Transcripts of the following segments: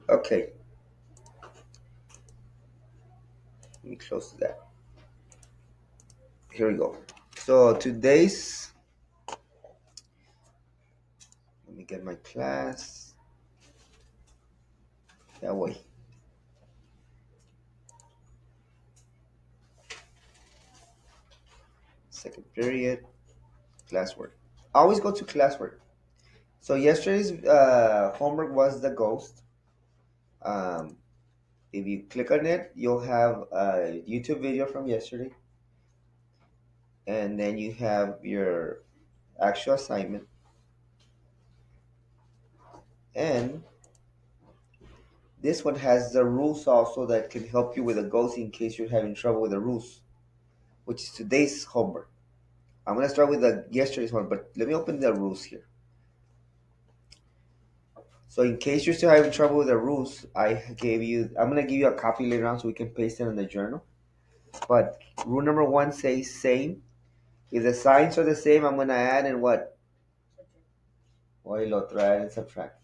Okay, let me close that. Here we go. So today's, let me get my class. That way. Second period, classwork. I always go to classwork. So yesterday's homework was the ghost. Um, if you click on it, you'll have a YouTube video from yesterday, and then you have your actual assignment. And this one has the rules also that can help you with the ghost in case you're having trouble with the rules, which is today's homework. I'm gonna start with the yesterday's one, but let me open the rules here. So in case you're still having trouble with the rules, I'm gonna give you a copy later on so we can paste it in the journal. But rule number one says same. If the signs are the same, I'm gonna add and what? O el otro, add and subtract.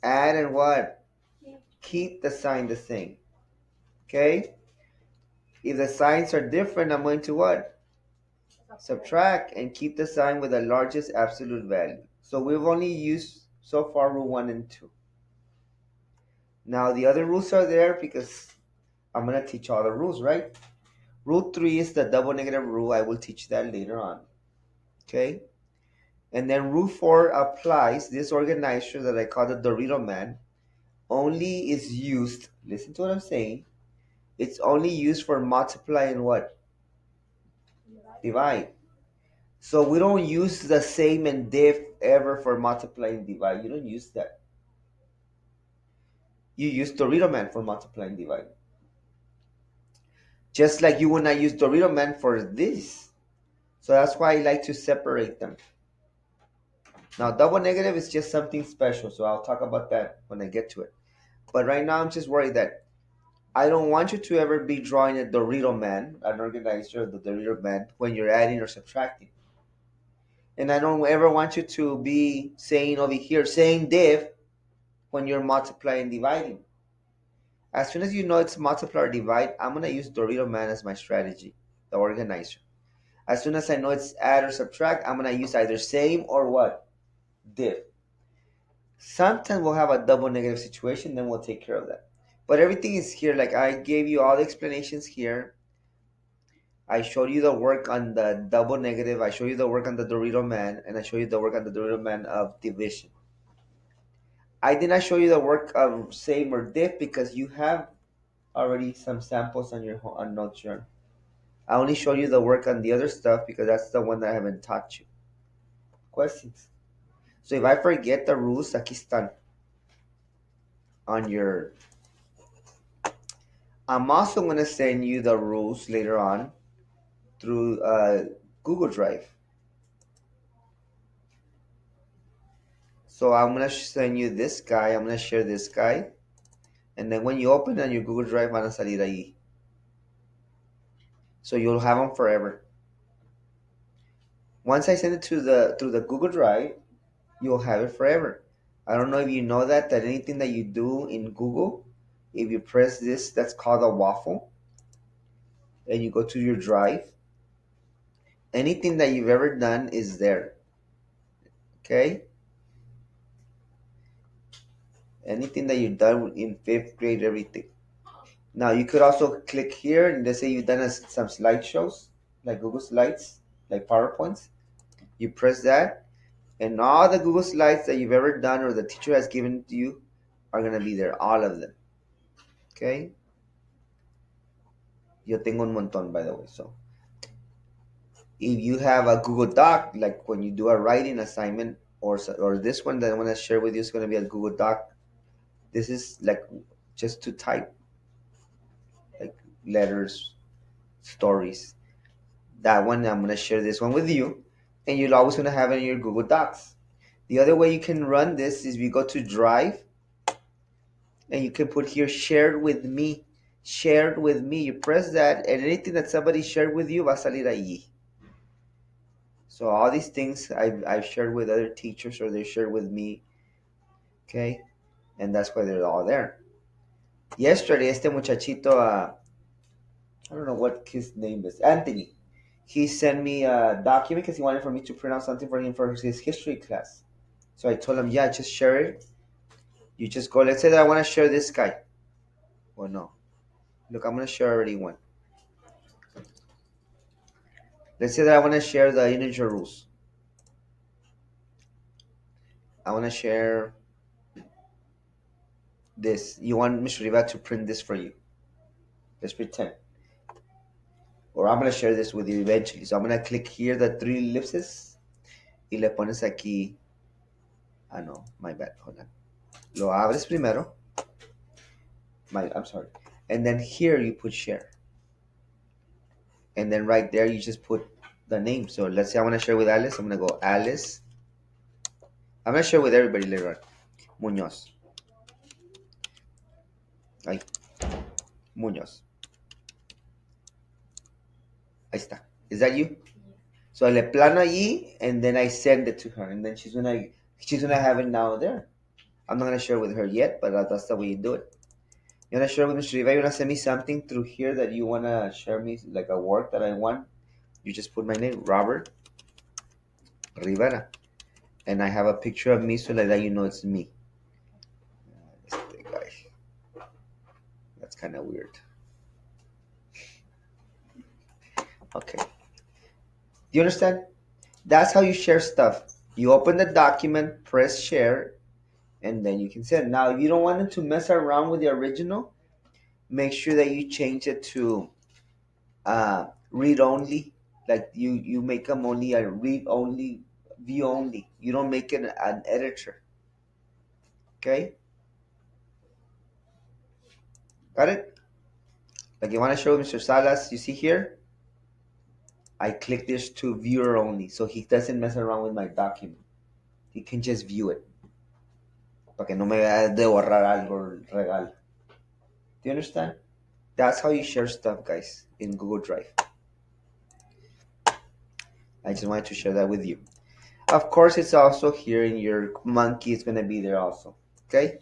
Add and what? Keep the sign the same. Okay? If the signs are different, I'm going to what? Subtract and keep the sign with the largest absolute value. So we've only used so far rule 1 and 2. Now the other rules are there because I'm going to teach all the rules, right? Rule 3 is the double negative rule. I will teach that later on. Okay? And then rule 4 applies. This organizer that I call the Dorito Man only is used, listen to what I'm saying, it's only used for multiply and what? Divide. So we don't use the same and diff ever for multiply and divide. You don't use that. You use Dorito Man for multiply and divide. Just like you would not use Dorito Man for this. So that's why I like to separate them. Now, double negative is just something special, so I'll talk about that when I get to it. But right now, I'm just worried that I don't want you to ever be drawing a Dorito Man, an organizer of the Dorito Man, when you're adding or subtracting. And I don't ever want you to be saying over here, saying div, when you're multiplying and dividing. As soon as you know it's multiply or divide, I'm going to use Dorito Man as my strategy, the organizer. As soon as I know it's add or subtract, I'm going to use either same or what? Div. Sometimes we'll have a double negative situation, then we'll take care of that. But everything is here. Like I gave you all the explanations here. I showed you the work on the double negative. I showed you the work on the Dorito Man, and I showed you the work on the Dorito Man of division. I did not show you the work of same or diff because you have already some samples on your on notes journal. I only show you the work on the other stuff because that's the one that I haven't taught you. Questions? So if I forget the rules, aquí están on your. I'm also going to send you the rules later on through Google Drive. So I'm going to send you this guy. I'm going to share this guy. And then when you open on your Google Drive, van a salir ahí. So you'll have them forever. Once I send it to the through the Google Drive, you'll have it forever. I don't know if you know that anything that you do in Google, if you press this, that's called a waffle, and you go to your drive, anything that you've ever done is there. Okay? Anything that you've done in fifth grade, everything. Now you could also click here and let's say you've done some slideshows, like Google Slides, like PowerPoints. You press that, and all the Google Slides that you've ever done or the teacher has given to you are gonna be there, all of them. Okay? Yo tengo un montón, by the way. So if you have a Google Doc, like when you do a writing assignment, or this one that I want to share with you is going to be a Google Doc. This is like just to type, like letters, stories. That one I'm going to share this one with you, and you're always going to have it in your Google Docs. The other way you can run this is we go to Drive, and you can put here shared with me. Shared with me. You press that, and anything that somebody shared with you va a salir ahí. So all these things I've shared with other teachers or they shared with me, okay? and that's why they're all there. Yesterday, este muchachito, I don't know what his name is, Anthony. He sent me a document because he wanted for me to print out something for him for his history class. So I told him, yeah, just share it. You just go. Let's say that I want to share this guy. Well, no. Look, I'm gonna share already one. Let's say that I want to share the integer rules. I want to share this. You want Mr. Rivera to print this for you. Let's pretend. Or I'm going to share this with you eventually. So I'm going to click here the three ellipses. Y le pones aquí. Ah, no, my bad. Hold on. Lo abres primero. I'm sorry. And then here you put share. And then right there you just put the name. So let's say I want to share with Alice. I'm going to go Alice. I'm going to share with everybody later on. Muñoz. Ahí. Muñoz. Ahí está. Is that you? So le plano allí, and then I send it to her, and then she's gonna have it now there. I'm not gonna share with her yet, but that's the way you do it. You wanna share with Mr. Rivera? You wanna send me something through here that you wanna share me, like a work that I want? You just put my name, Robert Rivera, and I have a picture of me, so like that you know it's me. Este guy. That's kind of weird. Okay. Do you understand? That's how you share stuff. You open the document, press share, and then you can send. Now, if you don't want it to mess around with the original, make sure that you change it to read only. Like you make them only a read only, view only. You don't make it an editor. Okay, got it? Like you want to show Mr. Salas, you see here, I click this to viewer only, so he doesn't mess around with my document. He can just view it. Para que no me vaya de borrar algo regal. Do you understand? That's how you share stuff, guys, in Google Drive. I just wanted to share that with you. Of course, it's also here in your monkey. It's going to be there also. Okay?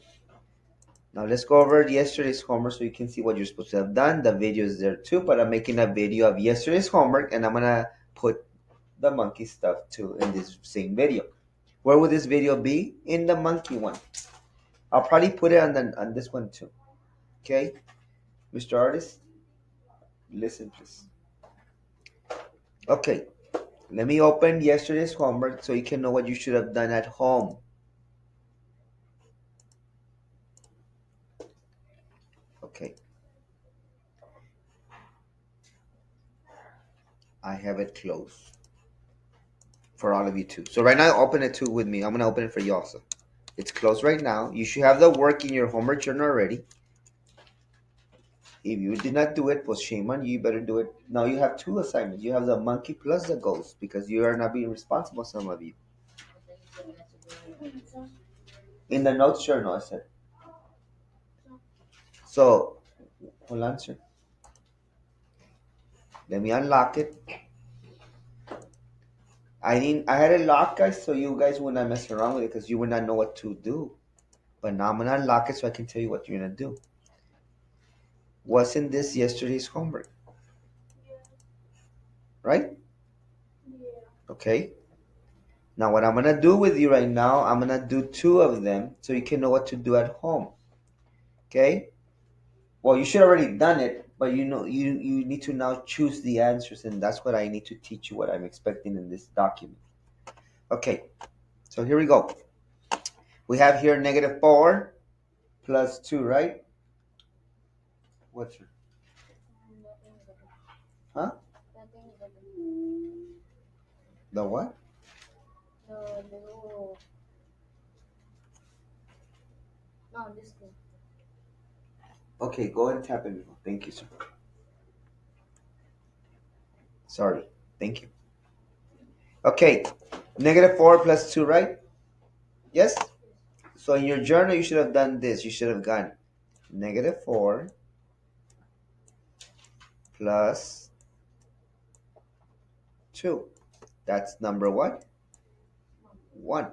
Now let's go over yesterday's homework so you can see what you're supposed to have done. The video is there too, but I'm making a video of yesterday's homework, and I'm going to put the monkey stuff too in this same video. Where would this video be? In the monkey one. I'll probably put it on this one too. Okay? Mr. Artist, listen please. Okay. Let me open yesterday's homework so you can know what you should have done at home. Okay. I have it closed for all of you too. So right now, open it too with me. I'm going to open it for you also. It's closed right now. You should have the work in your homework journal already. If you did not do it, pues shame on you. You better do it. Now you have two assignments. You have the monkey plus the ghost because you are not being responsible, some of you. In the notes journal, I said. So, hold on, sir. Let me unlock it. I had it locked, guys, so you guys would not mess around with it because you would not know what to do. But now I'm gonna unlock it so I can tell you what you're gonna do. Wasn't this yesterday's homework? Right? Okay. Now what I'm gonna do with you right now, I'm gonna do two of them so you can know what to do at home. Okay? Well, you should already done it, but you know you need to now choose the answers, and that's what I need to teach you what I'm expecting in this document. Okay, so here we go. We have here -4 plus 2, right? What's your huh? The what? Okay, go ahead and tap it. Thank you, sir. Sorry. Thank you. Okay, -4 plus 2, right? Yes? So in your journal, you should have done this. You should have gone -4 plus 2. That's number what? 1.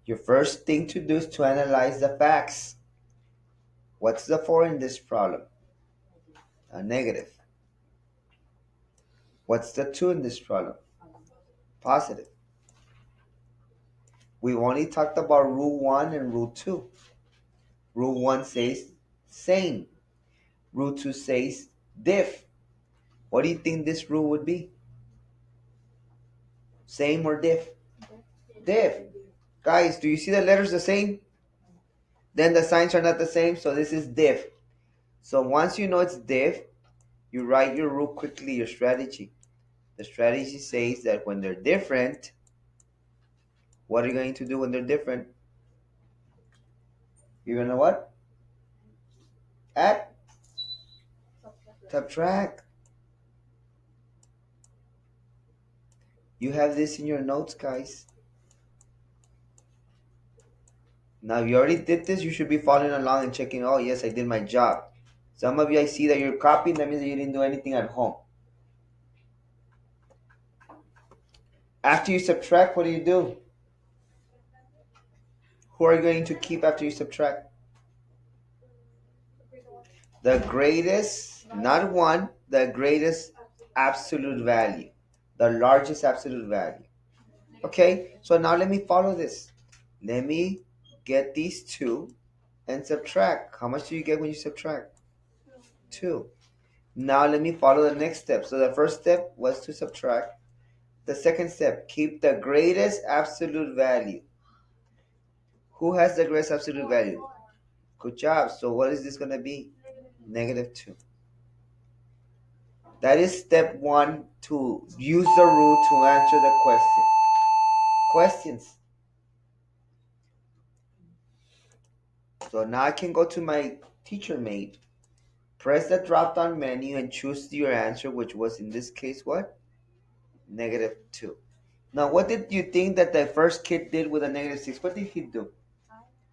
Your first thing to do is to analyze the facts. What's the 4 in this problem? A negative. What's the 2 in this problem? Positive. We've only talked about rule 1 and rule 2. Rule 1 says same. Rule 2 says diff. What do you think this rule would be? Same or diff? Diff. Guys, do you see the letters the same? Then the signs are not the same, so this is diff. So once you know it's diff, you write your rule quickly, your strategy. The strategy says that when they're different, what are you going to do when they're different? You're going to what? Add? Subtract. You have this in your notes, guys. Now, if you already did this, you should be following along and checking, oh, yes, I did my job. Some of you, I see that you're copying. That means that you didn't do anything at home. After you subtract, what do? Who are you going to keep after you subtract? The greatest, not one, the greatest absolute value. The largest absolute value. Okay, so now let me follow this. Let me get these two and subtract. How much do you get when you subtract? 2. Now let me follow the next step. So the first step was to subtract. The second step, keep the greatest absolute value. Who has the greatest absolute value? Good job. So what is this going to be? Negative 2. That is step 1 to use the rule to answer the question. Questions. So now I can go to my teacher mate, press the drop down menu and choose your answer, which was in this case what? Negative 2. Now what did you think that the first kid did with a negative 6? What did he do?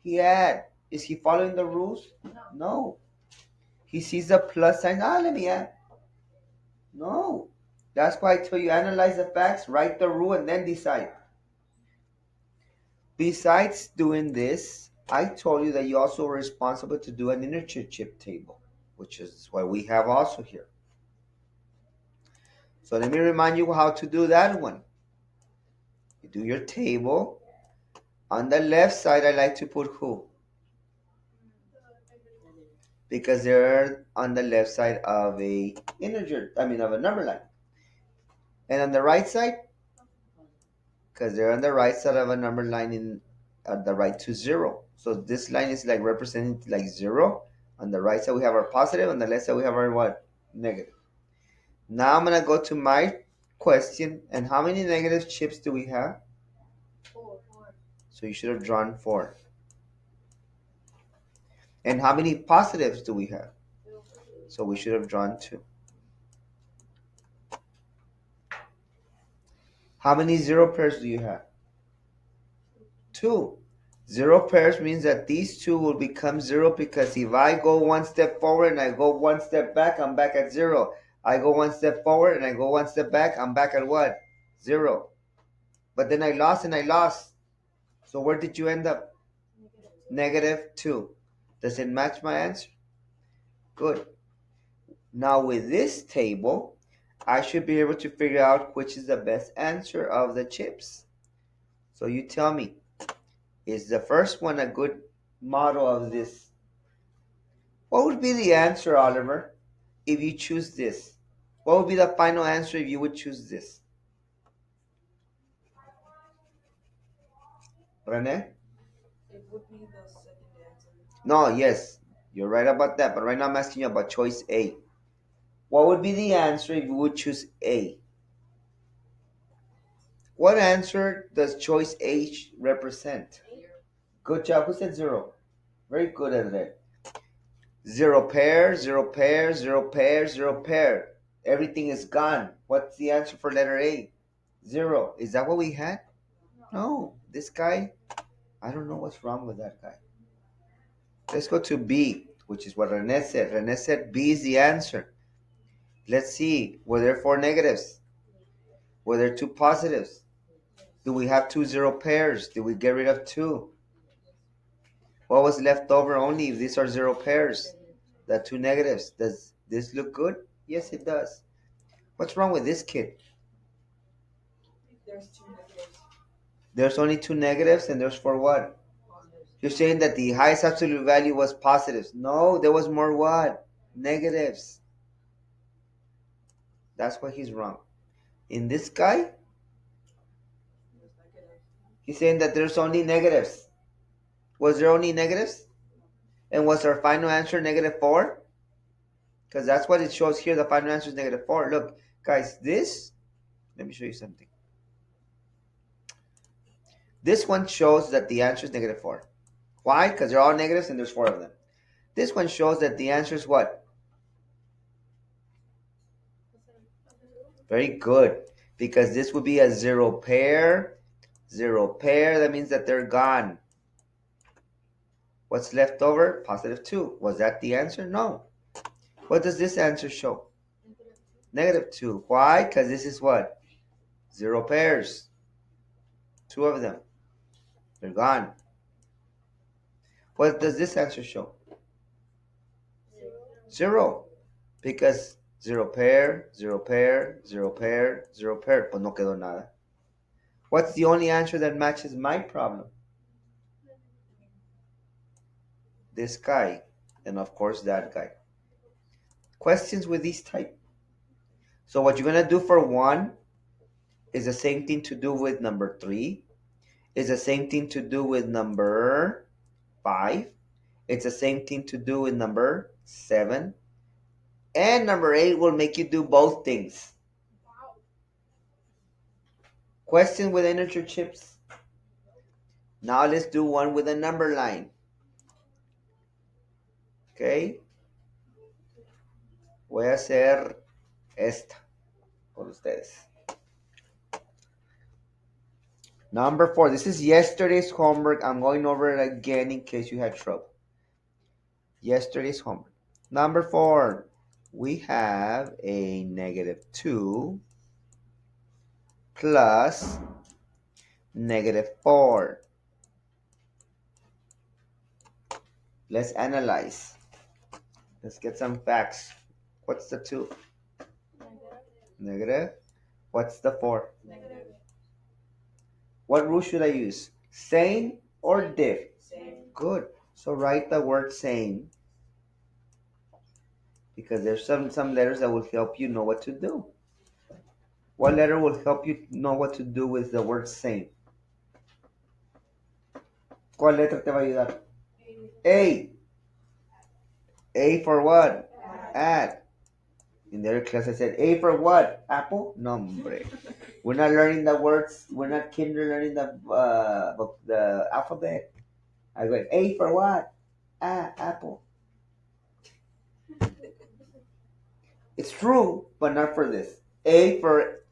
He add. Is he following the rules? No. He sees the plus sign. Let me add. No. That's why I tell you analyze the facts, write the rule, and then decide. Besides doing this, I told you that you're also responsible to do an integer chip table, which is what we have also here. So let me remind you how to do that one. You do your table. On the left side, I like to put who? Because they're on the left side of a of a number line. And on the right side, because they're on the right side of a number line in at the right to 0. So this line is like representing like 0. On the right side we have our positive, on the left side we have our what? Negative. Now I'm gonna go to my question, and how many negative chips do we have? 4. So you should have drawn 4. And how many positives do we have? So we should have drawn 2. How many 0 pairs do you have? 2. 0 pairs means that these 2 will become 0 because if I go one step forward and I go one step back, I'm back at 0. I go one step forward and I go one step back, I'm back at what? 0. But then I lost and I lost. So where did you end up? Negative 2. Does it match my answer? Good. Now with this table, I should be able to figure out which is the best answer of the chips. So you tell me, is the first one a good model of this? What would be the answer, Oliver, if you choose this? What would be the final answer if you would choose this? Rene? It would be the second answer. No, yes, you're right about that. But right now I'm asking you about choice A. What would be the answer if you would choose A? What answer does choice H represent? Good job. Who said 0? Very good at that. 0 pair, 0 pair, 0 pair, 0 pair. Everything is gone. What's the answer for letter A? 0. Is that what we had? No. This guy, I don't know what's wrong with that guy. Let's go to B, which is what Rene said. Rene said B is the answer. Let's see. Were there 4 negatives? Were there 2 positives? Do we have two zero pairs? Did we get rid of two? What was left over only if these are zero pairs? The two negatives. Does this look good? Yes, it does. What's wrong with this kid? There's two negatives. There's only two negatives and there's four what? Positives. You're saying that the highest absolute value was positives. No, there was more what? Negatives. That's why he's wrong. In this guy, There's negatives. he's saying that there's only negatives. Was there only negatives? And was our final answer negative 4? Because that's what it shows here. The final answer is negative 4. Look, guys, let me show you something. This one shows that the answer is negative 4. Why? Because they're all negatives and there's 4 of them. This one shows that the answer is what? Very good. Because this would be a zero pair. Zero pair, that means that they're gone. What's left over? Positive 2. Was that the answer? No. What does this answer show? Negative 2. Why? Because this is what? Zero pairs. 2 of them. They're gone. What does this answer show? 0. Because zero pair, zero pair, zero pair, zero pair. Pues no quedó nada. What's the only answer that matches my problem? This guy. And of course that guy. Questions with this type. So what you're going to do for 1 is the same thing to do with number 3. It's the same thing to do with number 5. It's the same thing to do with number 7. And number 8 will make you do both things. Question with integer chips. Now let's do one with a number line. Okay. Voy a hacer esta por ustedes. Number 4. This is yesterday's homework. I'm going over it again in case you had trouble. Yesterday's homework. Number 4. We have a negative 2 plus negative 4. Let's analyze. Let's get some facts. What's the 2? Negative. What's the 4? Negative. What rule should I use? Same or diff? Same. Good. So write the word same because there's some letters that will help you know what to do. What letter will help you know what to do with the word same? ¿Cuál letra te va a ayudar? A. A for what? Add. In the other class I said, A for what? Apple? No, hombre. We're not learning the words. We're not kinder learning the alphabet. I go, A for what? Apple. It's true, but not for this. A for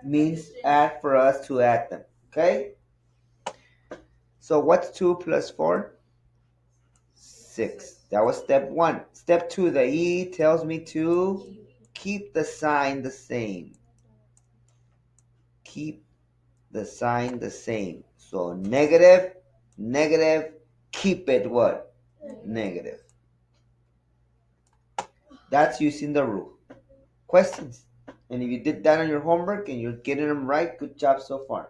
means add for us to add them. Okay? So what's 2 plus 4? 6. That was step 1. Step 2, the E tells me to keep the sign the same. Keep the sign the same. So negative, negative, keep it what? Negative. That's using the rule. Questions? And if you did that on your homework and you're getting them right, good job so far.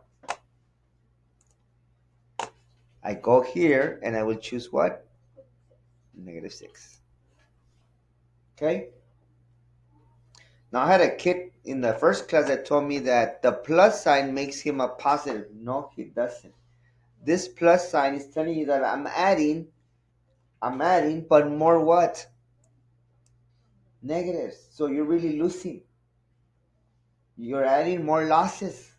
I go here and I will choose what? Negative 6. Okay? Now I had a kid in the first class that told me that the plus sign makes him a positive. No, he doesn't. This plus sign is telling you that I'm adding, but more what? Negatives. So you're really losing. You're adding more losses.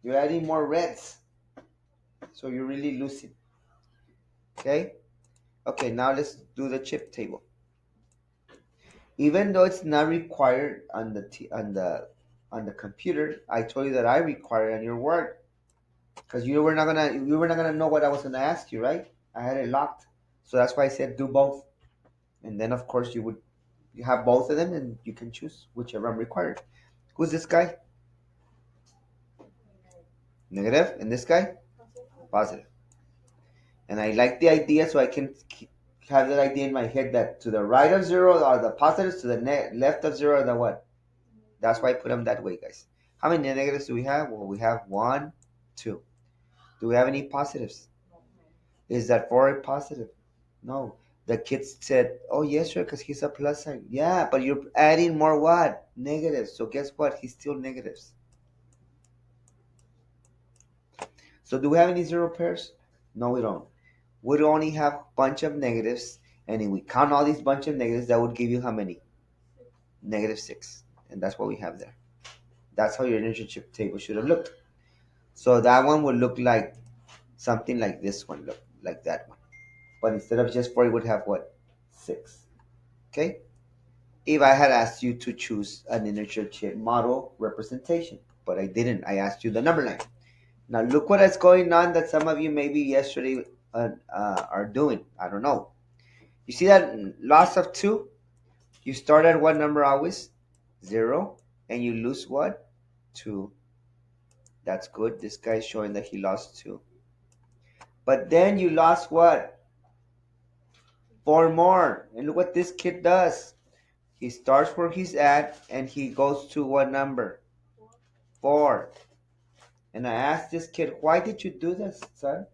You're adding more reds. So you're really losing. Okay? Okay, now let's do the chip table. Even though it's not required on the computer, I told you that I require it on your work because you were not gonna know what I was gonna ask you, right? I had it locked, so that's why I said do both, and then of course you have both of them and you can choose whichever I'm required. Who's this guy? Negative. And this guy? Positive. Positive. And I like the idea, so I can have that idea in my head that to the right of zero are the positives, to the left of zero are the what? That's why I put them that way, guys. How many negatives do we have? Well, we have one, two. Do we have any positives? Is that four a positive? No. The kids said, oh, yes, sir, because he's a plus sign. Yeah, but you're adding more what? Negatives. So guess what? He's still negatives. So do we have any zero pairs? No, we don't. We only have a bunch of negatives. And if we count all these bunch of negatives, that would give you how many? Negative six. And that's what we have there. That's how your relationship table should have looked. So that one would look like something like this one, look like that one. But instead of just four, it would have what? Six. Okay? If I had asked you to choose an integer chip model representation, but I didn't. I asked you the number line. Now look what is going on that some of you maybe yesterday are doing. I don't know. You see that loss of two? You start at what number always? Zero. And you lose what? Two. That's good. This guy is showing that he lost two. But then you lost what? Four more. And look what this kid does. He starts where he's at and he goes to what number? Four. And I asked this kid, why did you do this, son?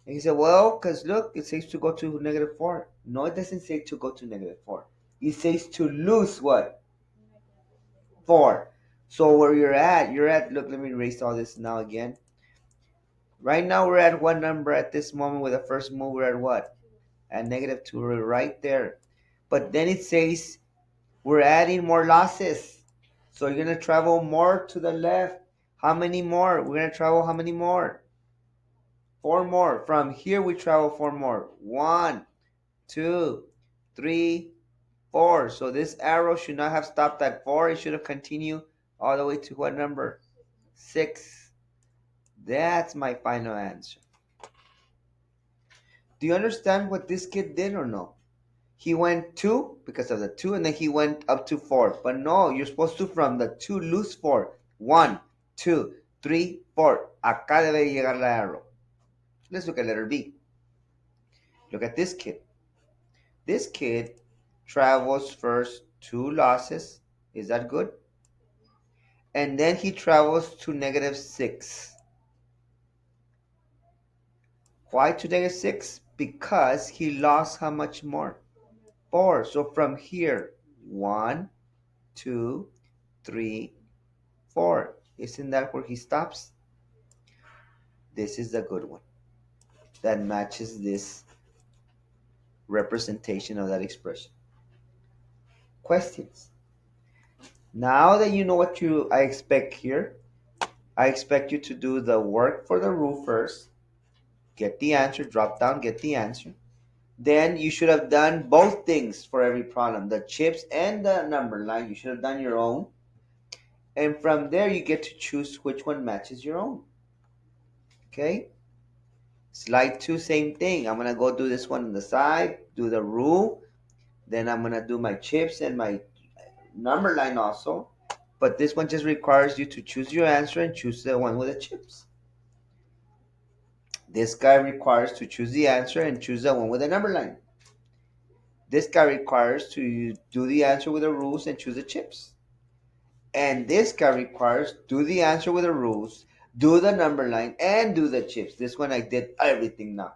And he said, well, because look, it says to go to negative four. No, it doesn't say to go to negative four. It says to lose what? Four. So where you're at, look, let me erase all this now again. Right now we're at what number at this moment with the first move? We're at what? At negative two, we're right there. But then it says we're adding more losses. So you're going to travel more to the left. How many more? We're going to travel how many more? Four more. From here, we travel four more. One, two, three, four. So this arrow should not have stopped at four. It should have continued all the way to what number? Six. That's my final answer. Do you understand what this kid did or no? He went two because of the two, and then he went up to four. But no, you're supposed to from the two lose four. One, two, three, four. Acá debe llegar la arrow. Let's look at letter B. Look at this kid. This kid travels first two losses. Is that good? And then he travels to negative six. Why to negative six? Because he lost how much more? Four. So from here, one, two, three, four. Isn't that where he stops? This is the good one that matches this representation of that expression. Questions? Now that you know what I expect here, I expect you to do the work for the rule first. Get the answer, drop down, get the answer. Then you should have done both things for every problem, the chips and the number line. You should have done your own. And from there, you get to choose which one matches your own. Okay? Slide two, same thing. I'm going to go do this one on the side, do the rule. Then I'm going to do my chips and my number line also. But this one just requires you to choose your answer and choose the one with the chips. This guy requires to choose the answer and choose the one with the number line. This guy requires to do the answer with the rules and choose the chips. And this guy requires do the answer with the rules, do the number line, and do the chips. This one I did everything now.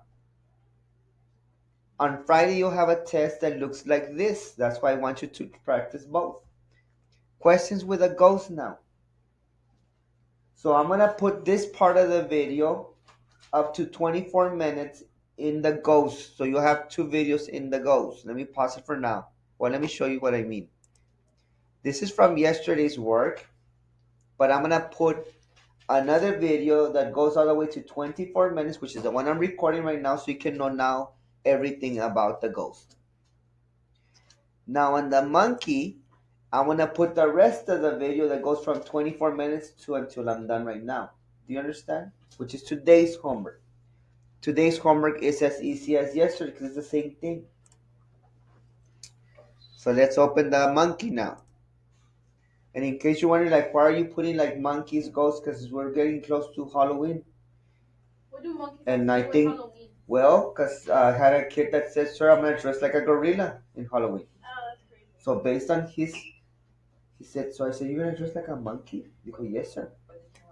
On Friday, you'll have a test that looks like this. That's why I want you to practice both. Questions with a ghost now. So I'm going to put this part of the video up to 24 minutes in the ghost. So you'll have two videos in the ghost. Let me pause it for now. Well, let me show you what I mean. This is from yesterday's work, but I'm going to put another video that goes all the way to 24 minutes, which is the one I'm recording right now, so you can know now everything about the ghost. Now on the monkey, I'm going to put the rest of the video that goes from 24 minutes to until I'm done right now. Do you understand? Which is today's homework. Today's homework is as easy as yesterday because it's the same thing. So let's open the monkey now. And in case you're wondering, like, why are you putting like monkeys, ghosts? Because we're getting close to Halloween. What do monkeys And have I to do with think, Halloween? well, because I had a kid that said, "Sir, I'm gonna dress like a gorilla in Halloween." Oh, that's crazy. So based on his, he said, so I said, "You're gonna dress like a monkey?" Dijo, "Yes, sir."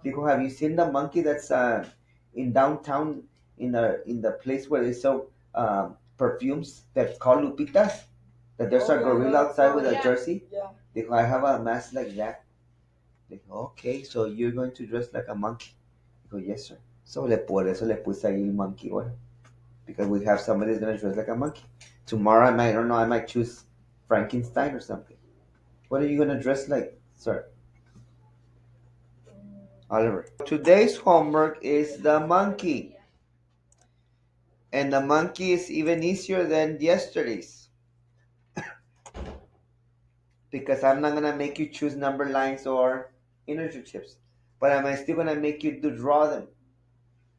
Dijo, "Have you seen the monkey that's in downtown in the place where they sell perfumes that's called Lupitas? That there's a gorilla outside with a yeah. jersey?" Yeah. Dijo, "I have a mask like that." Dijo, "Okay, so you're going to dress like a monkey?" Dijo, "Yes, sir." So por eso le puse ahí monkey, bueno, because we have somebody that's gonna dress like a monkey. Tomorrow I don't know, I might choose Frankenstein or something. What are you gonna dress like, sir? Oliver. Today's homework is the monkey. And the monkey is even easier than yesterday's. Because I'm not gonna make you choose number lines or energy chips. But am I still gonna make you draw them?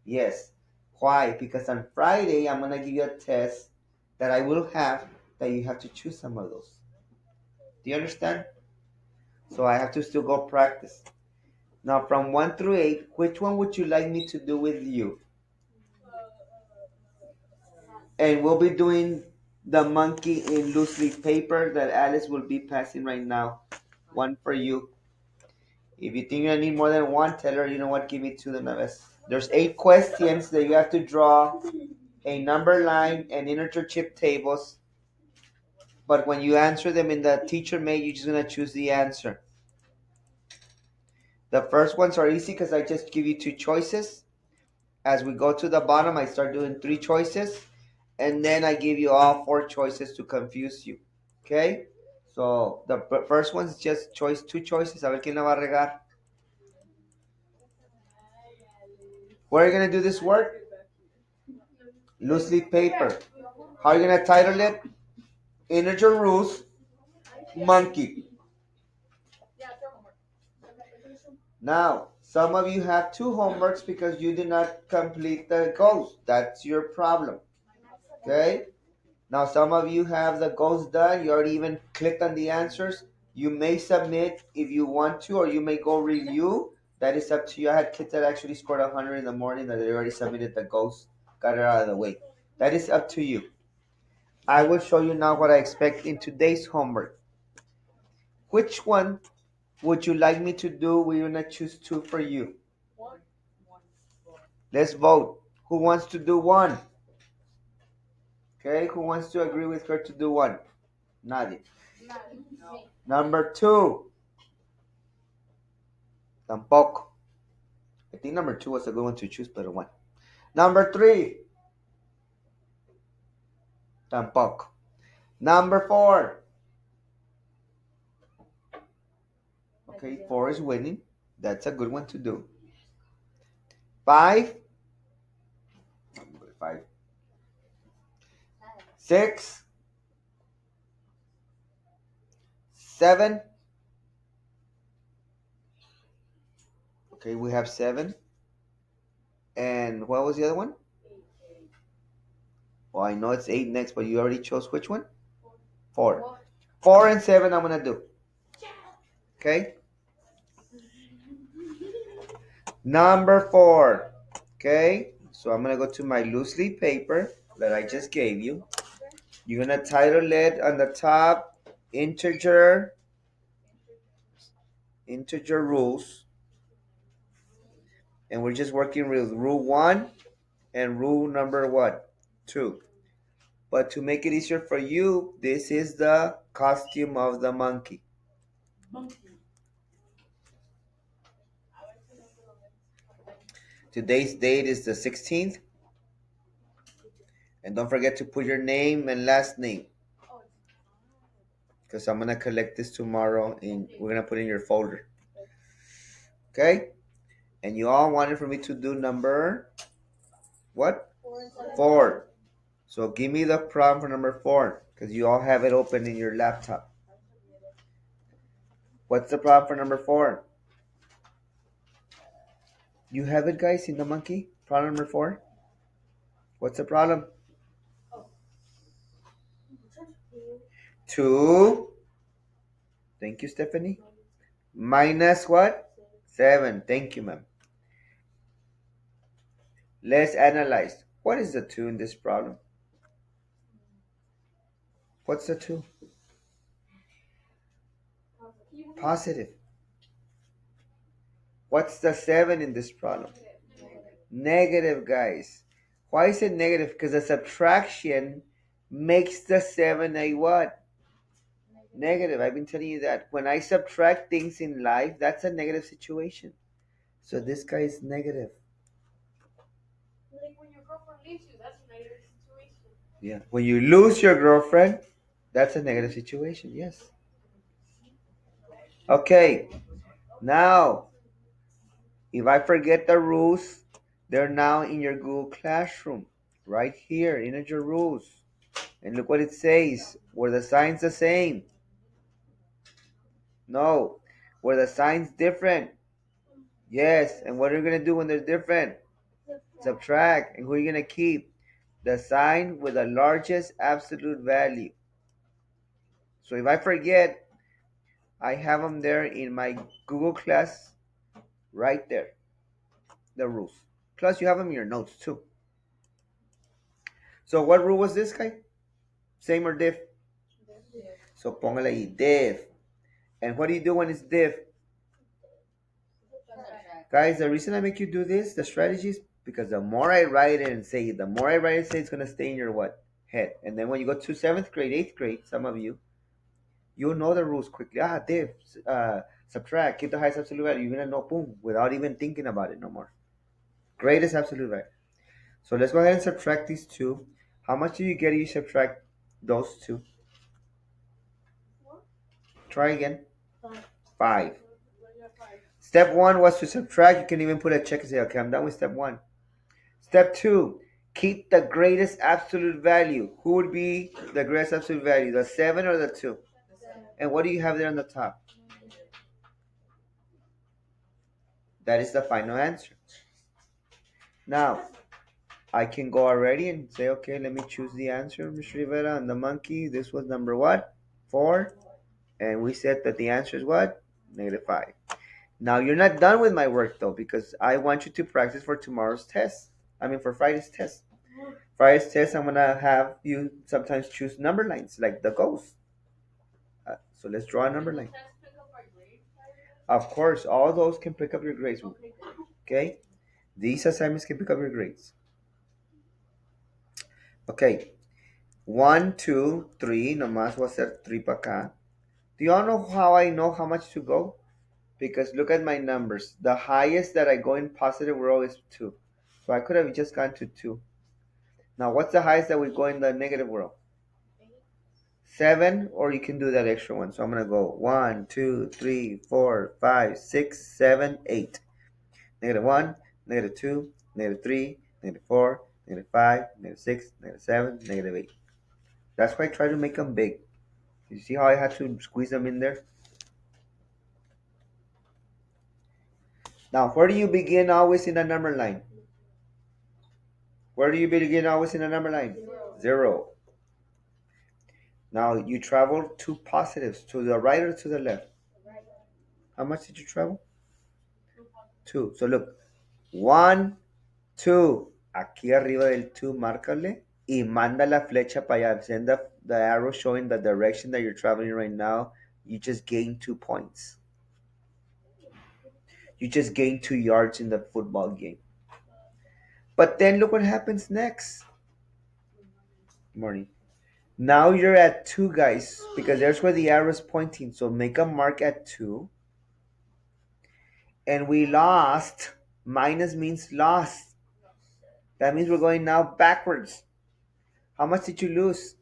Yes. Why? Because on Friday I'm gonna give you a test that I will have that you have to choose some of those. Do you understand? So I have to still go practice. Now from 1 through 8, which one would you like me to do with you? And we'll be doing the monkey in loose leaf paper that Alice will be passing right now. One for you. If you think you need more than one, tell her, you know what, give me two de una vez. There's 8 questions that you have to draw a number line and integer chip tables. But when you answer them in the teacher made, you're just going to choose the answer. The first ones are easy because I just give you 2 choices. As we go to the bottom, I start doing 3 choices. And then I give you all 4 choices to confuse you. Okay? So the first one is just choice, 2 choices. A ver quién la va a regar. Where are you going to do this work? Loose leaf paper. How are you going to title it? Integer rules, monkey. Now, some of you have 2 homeworks because you did not complete the goals. That's your problem. Okay? Now, some of you have the goals done. You already even clicked on the answers. You may submit if you want to, or you may go review. That is up to you. I had kids that actually scored 100 in the morning that they already submitted the goals, got it out of the way. That is up to you. I will show you now what I expect in today's homework. Which one would you like me to do? We're going to choose 2 for you. Let's vote. Who wants to do 1? Okay, who wants to agree with her to do 1? Nadie. Number 2. Tampoco. I think number 2 was a good one to choose, but 1. Number 3. Tampoco. Number 4. Okay, 4 is winning. That's a good one to do. 5. 5. 6. 7. Okay, we have 7. And what was the other one? Well, I know it's 8 next, but you already chose which one? 4. 4 and 7 I'm going to do. Okay? Number 4. Okay? So I'm going to go to my loose leaf paper that I just gave you. You're going to title it on the top, integer rules. And we're just working with rule 1 and rule number what? 2. But to make it easier for you, this is the costume of the monkey. Today's date is the 16th. And don't forget to put your name and last name. Because I'm going to collect this tomorrow and we're going to put it in your folder. Okay? And you all wanted for me to do number what? 4. So give me the problem for number 4 because you all have it open in your laptop. What's the problem for number 4? You have it, guys, in the monkey? Problem number 4? What's the problem? 2. Thank you, Stephanie. Minus what? 7. Thank you, ma'am. Let's analyze. What is the 2 in this problem? What's the 2? Positive. What's the 7 in this problem? Negative, guys. Why is it negative? Because the subtraction makes the 7 a what? Negative. I've been telling you that. When I subtract things in life, that's a negative situation. So this guy is negative. Like when your girlfriend leaves you, that's a negative situation. Yeah. When you lose your girlfriend, that's a negative situation. Yes. Okay. Now, if I forget the rules, they're now in your Google Classroom. Right here, integer rules. And look what it says. Were the signs the same? No. Were the signs different? Yes. And what are you going to do when they're different? Subtract. And who are you going to keep? The sign with the largest absolute value. So if I forget, I have them there in my Google Class right there. The rules. Plus, you have them in your notes too. So what rule was this guy? Same or diff? So póngale ahí, diff. And what do you do when it's diff? Guys, the reason I make you do this, the strategies, because the more I write it and say it, the more I write it, say it's gonna stay in your what? Head. And then when you go to 7th grade, 8th grade, some of you, you'll know the rules quickly. Diff, subtract, keep the highest absolute value. You're gonna know, boom, without even thinking about it no more. Greatest absolute value. So let's go ahead and subtract these two. How much do you get if you subtract those two? Try again. 5. Step 1 was to subtract. You can even put a check and say, okay, I'm done with step 1. Step 2, keep the greatest absolute value. Who would be the greatest absolute value, the 7 or the 2? And what do you have there on the top? That is the final answer. Now, I can go already and say, okay, let me choose the answer, Mr. Rivera, and the monkey. This was number what? 4. And we said that the answer is what? -5. Now, you're not done with my work, though, because I want you to practice for tomorrow's test. I mean, for Friday's test. Friday's test, I'm going to have you sometimes choose number lines, like the ghost. So let's draw a number line. Of course, all those can pick up your grades. Okay? These assignments can pick up your grades. Okay. 1, 2, 3. Nomás voy a hacer 3 para acá. Do y'all know how I know how much to go? Because look at my numbers. The highest that I go in positive row is 2. So I could have just gone to 2. Now, what's the highest that we go in the negative row? 7, or you can do that extra one. So I'm going to go 1, 2, 3, 4, 5, 6, 7, 8. -1, -2, -3, -4, -5, -6, -7, -8. That's why I try to make them big. You see how I had to squeeze them in there? Now, where do you begin always in a number line? Where do you begin always in a number line? 0. Now, you travel two positives, to the right or to the left? How much did you travel? 2. So look, 1, 2. Aquí arriba del 2, márcale y manda la flecha para allá. Send the arrow showing the direction that you're traveling right now. You just gain 2 points. You just gain 2 yards in the football game. But then look what happens next. Morning. Now you're at 2, guys, because there's where the arrow is pointing. So make a mark at 2. And we lost. Minus means lost. That means we're going now backwards. How much did you lose?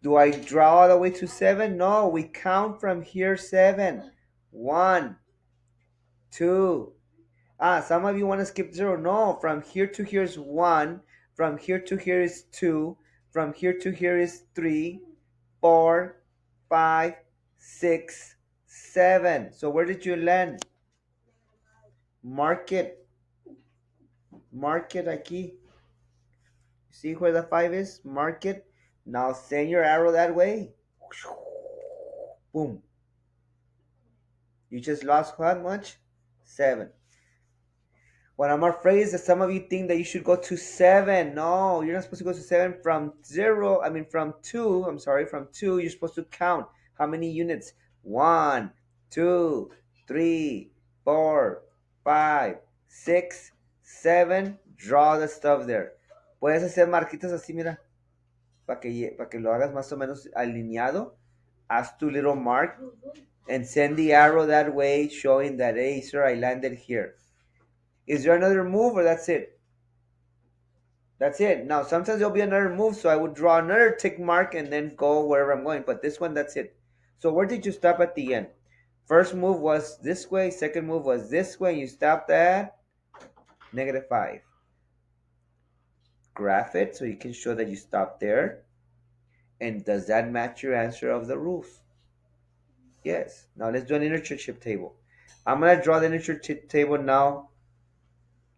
Do I draw all the way to 7? No, we count from here 7. 1, 2. Some of you want to skip 0. No, from here to here is 1. From here to here is 2. From here to here is 3, 4, 5, 6, 7. So where did you land? Mark it. Mark it aquí. See where the 5 is? Mark it. Now send your arrow that way. Boom. You just lost how much? 7. What I'm afraid is that some of you think that you should go to 7. No, you're not supposed to go to 7 from 0. I mean, from 2. I'm sorry, from 2. You're supposed to count how many units? 1, 2, 3, 4, 5, 6, 7. Draw the stuff there. Puedes hacer marquitas así, mira, para que lo hagas más o menos alineado. Haz tu little mark and send the arrow that way, showing that, hey, sir, I landed here. Is there another move or that's it? That's it. Now, sometimes there'll be another move, so I would draw another tick mark and then go wherever I'm going. But this one, that's it. So where did you stop at the end? First move was this way. Second move was this way. You stopped at -5. Graph it so you can show that you stopped there. And does that match your answer of the rules? Yes. Now let's do an interchange table. I'm going to draw the interchange table now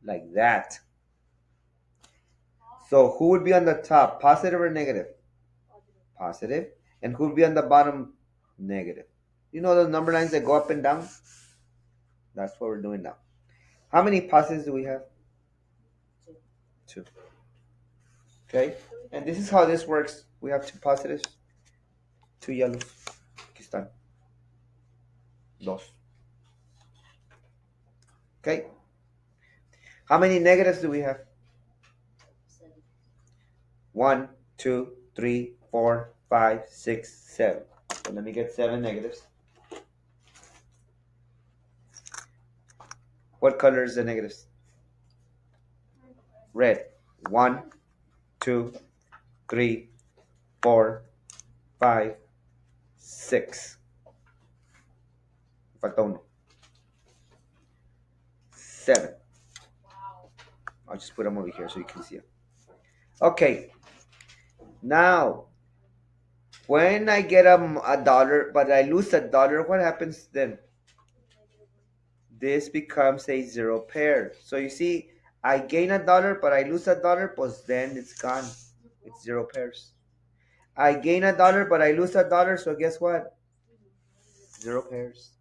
like that. So who would be on the top, positive or negative? Positive. And who would be on the bottom? Negative. You know those number lines that go up and down? That's what we're doing now. How many positives do we have? 2. Okay. And this is how this works. We have 2 positives, 2 yellows. Aquí están. Dos. Okay. How many negatives do we have? 1, 2, 3, 4, 5, 6, 7. So let me get 7 negatives. What color is the negatives? Red. 1, 2, 3, 4, 5, 6. Falta uno. 7. I'll just put them over here so you can see them. Okay. Now, when I get a dollar, but I lose a dollar, what happens then? This becomes a 0 pair. So you see, I gain a dollar, but I lose a dollar, pues then it's gone. It's 0 pairs. I gain a dollar, but I lose a dollar, so guess what? 0 pairs.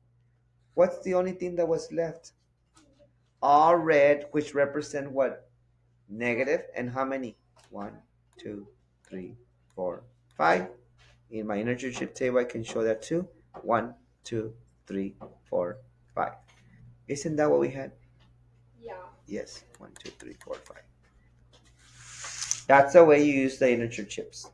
What's the only thing that was left? All red, which represent what? Negative, and how many? 1, 2, 3, 4, 5. In my interchange table, I can show that too. 1, 2, 3, 4, 5. Isn't that what we had? Yeah. Yes. 1, 2, 3, 4, 5. That's the way you use the integer chips.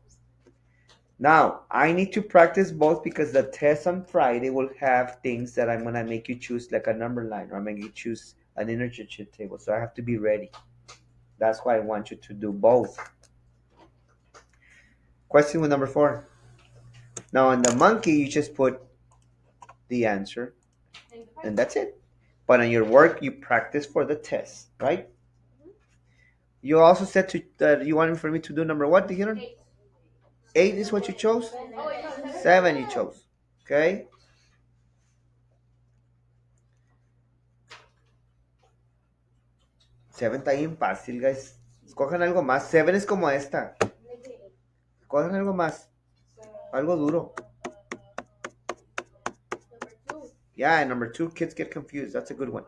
Now, I need to practice both because the test on Friday will have things that I'm going to make you choose, like a number line, or I'm going to choose an integer chip table. So I have to be ready. That's why I want you to do both. Question with number 4. Now, on the monkey, you just put the answer, and that's it. But on your work, you practice for the test, right? You also said that you wanted for me to do number what, Dijeron? 8 is what you chose? 7 you chose. Okay? Seven está bien fácil, guys. Escojan algo más. 7 es como esta. Escojan algo más. Algo duro. Yeah, and number 2, kids get confused. That's a good one.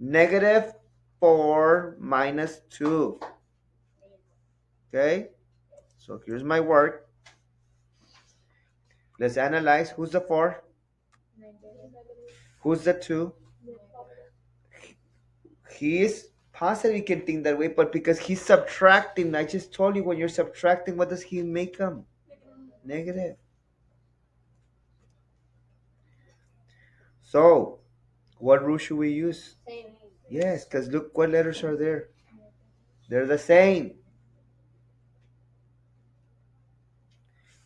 -4 minus 2. Okay? So here's my work. Let's analyze. Who's the 4? Who's the 2? He is positive, you can think that way, but because he's subtracting, I just told you when you're subtracting, what does he make them? Negative. So, what rule should we use? Same. Yes, because look what letters are there. They're the same.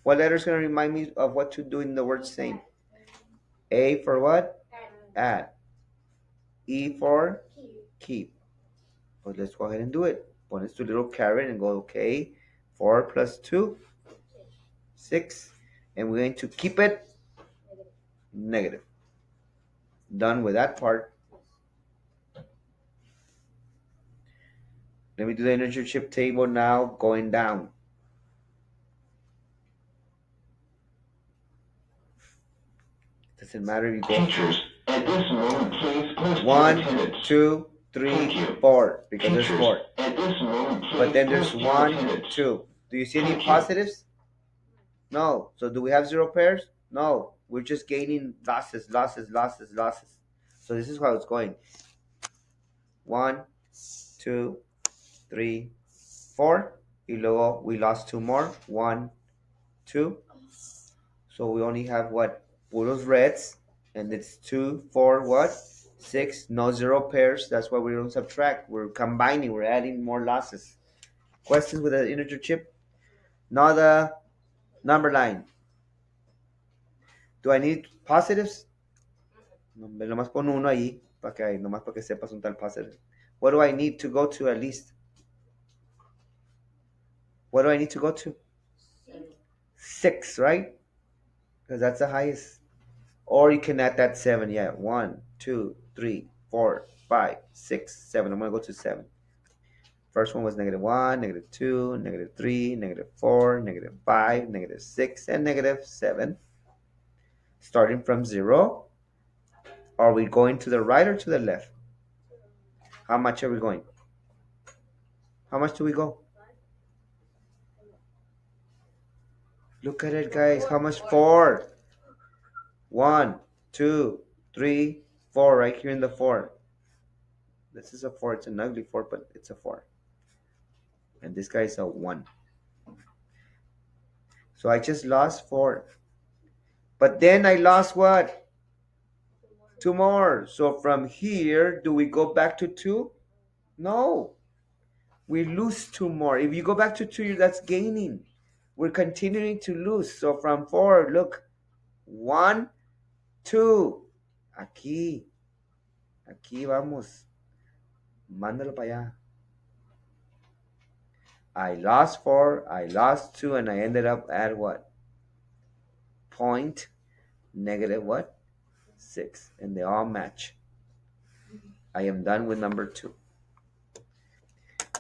What letter is going to remind me of what to do in the word same? A for what? Add. E for keep. But let's go ahead and do it. Put this to little caret and go, okay. 4 plus 2, 6. And we're going to keep it negative. Done with that part. Let me do the integer chip table now, going down. Doesn't matter if you go. Teachers, at this moment, please post one, two, three, four, because there's four. At this moment, please but then there's one, two. Do you see any positives? No. So do we have zero pairs? No. We're just gaining losses, losses, losses, losses. So this is how it's going. One, two, three, four. Y luego we lost two more. One, two. So we only have what? Puros reds. And it's two, four, what? Six. No zero pairs. That's why we don't subtract. We're combining. We're adding more losses. Questions with the integer chip? Now the number line. Do I need positives? No, nomás pon uno ahí. Nomás para que sepas un tal positive. What do I need to go to at least? What do I need to go to? Six, right? Because that's the highest. Or you can add that seven. Yeah, one, two, three, four, five, six, seven. I'm gonna go to seven. First one was -1, -2, -3, -4, -5, -6, and -7. Starting from 0. Are we going to the right or to the left? How much are we going? How much do we go? Look at it, guys. How much? 4. 1, 2, 3, 4. Right here in the 4. This is a 4. It's an ugly 4, but it's a 4. And this guy is a 1. So I just lost 4. But then I lost what? 2 more. So from here, do we go back to 2? No. We lose 2 more. If you go back to 2, that's gaining. We're continuing to lose. So from 4, look. 1, 2. Aquí. Aquí vamos. Mándalo para allá. I lost 4, I lost 2, and I ended up at what? Point negative what? 6. And they all match. I am done with number 2.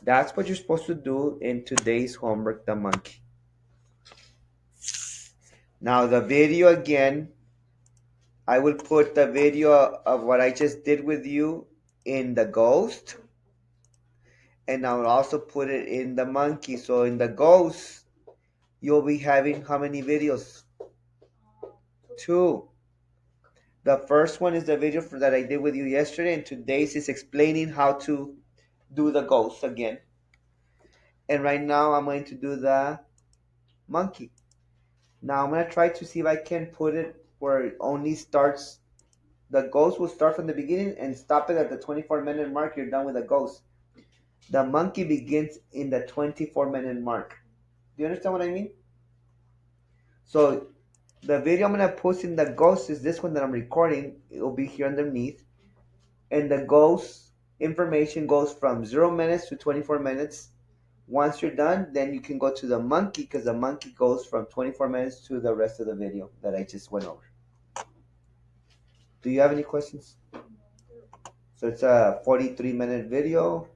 That's what you're supposed to do in today's homework, the monkey. Now the video again, I will put the video of what I just did with you in the ghost. And I will also put it in the monkey. So in the ghost, you'll be having how many videos? 2. The first one is the video that I did with you yesterday, and today's is explaining how to do the ghost again. And right now I'm going to do the monkey. Now I'm going to try to see if I can put it where it only starts. The ghost will start from the beginning and stop it at the 24-minute mark. You're done with the ghost. The monkey begins in the 24-minute mark. Do you understand what I mean? So the video I'm going to post in the ghost is this one that I'm recording. It will be here underneath. And the ghost information goes from 0 minutes to 24 minutes. Once you're done, then you can go to the monkey, because the monkey goes from 24 minutes to the rest of the video that I just went over. Do you have any questions? So it's a 43-minute video.